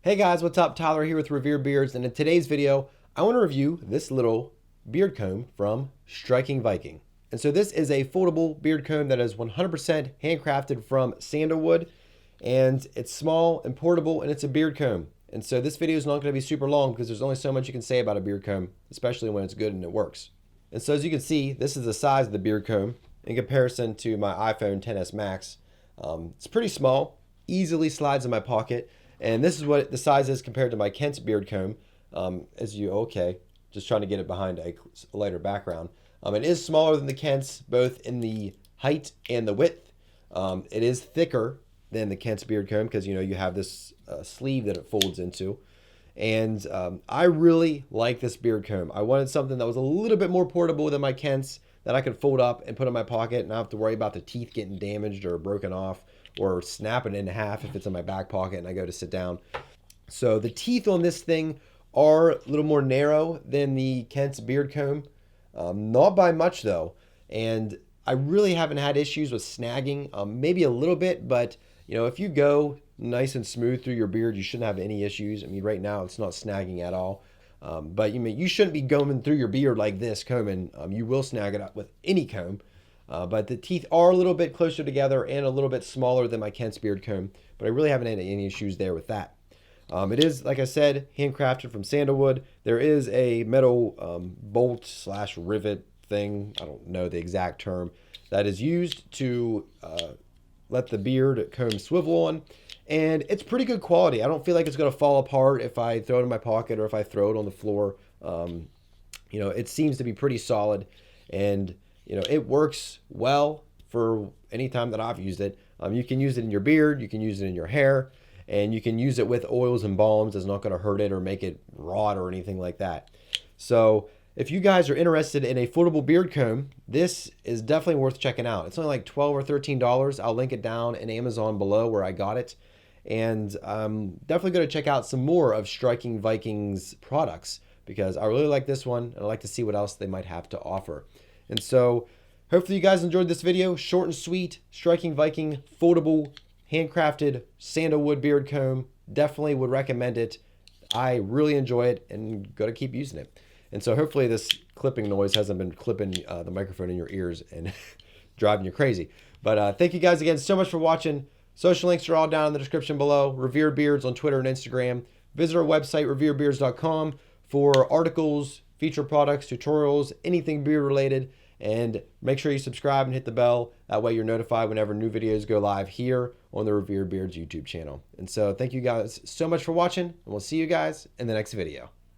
Hey guys, what's up? Tyler here with Revered Beards, and in today's video, I want to review this little beard comb from Striking Viking. And so this is a foldable beard comb that is 100% handcrafted from sandalwood, and it's small and portable, and it's a beard comb. And so this video is not going to be super long because there's only so much you can say about a beard comb, especially when it's good and it works. And so as you can see, this is the size of the beard comb in comparison to my iPhone XS Max. It's pretty small, easily slides in my pocket. And this is what the size is compared to my Kent's beard comb. Just trying to get it behind a lighter background. It is smaller than the Kent's, both in the height and the width. It is thicker than the Kent's beard comb because you have this sleeve that it folds into. And I really like this beard comb. I wanted something that was a little bit more portable than my Kent's, that I could fold up and put in my pocket and not have to worry about the teeth getting damaged or broken off, or snapping in half if it's in my back pocket and I go to sit down. So the teeth on this thing are a little more narrow than the Kent's beard comb. Not by much though. And I really haven't had issues with snagging, maybe a little bit, but if you go nice and smooth through your beard, you shouldn't have any issues. I mean, right now it's not snagging at all. But you shouldn't be combing through your beard like this, combing. You will snag it up with any comb. But the teeth are a little bit closer together and a little bit smaller than my Kent's beard comb, but I really haven't had any issues there with that. It is, like I said, handcrafted from sandalwood. There is a metal bolt slash rivet thing, I don't know the exact term, that is used to let the beard comb swivel on. And it's pretty good quality. I don't feel like it's going to fall apart if I throw it in my pocket or if I throw it on the floor. It seems to be pretty solid, and it works well for any time that I've used it. You can use it in your beard, you can use it in your hair, and you can use it with oils and balms. It's not going to hurt it or make it rot or anything like that. So if you guys are interested in a foldable beard comb, this is definitely worth checking out. It's only like $12 or $13. I'll link it down in Amazon below where I got it. And I'm definitely going to check out some more of Striking Viking's products because I really like this one, and I like to see what else they might have to offer. And so hopefully you guys enjoyed this video. Short and sweet, Striking Viking, foldable, handcrafted sandalwood beard comb. Definitely would recommend it. I really enjoy it and going to keep using it. And so hopefully this clipping noise hasn't been clipping the microphone in your ears and driving you crazy. But thank you guys again so much for watching. Social links are all down in the description below. Revered Beards on Twitter and Instagram. Visit our website, reveredbeards.com, for articles, feature products, tutorials, anything beard related. And make sure you subscribe and hit the bell. That way you're notified whenever new videos go live here on the Revered Beards YouTube channel. And so thank you guys so much for watching, and we'll see you guys in the next video.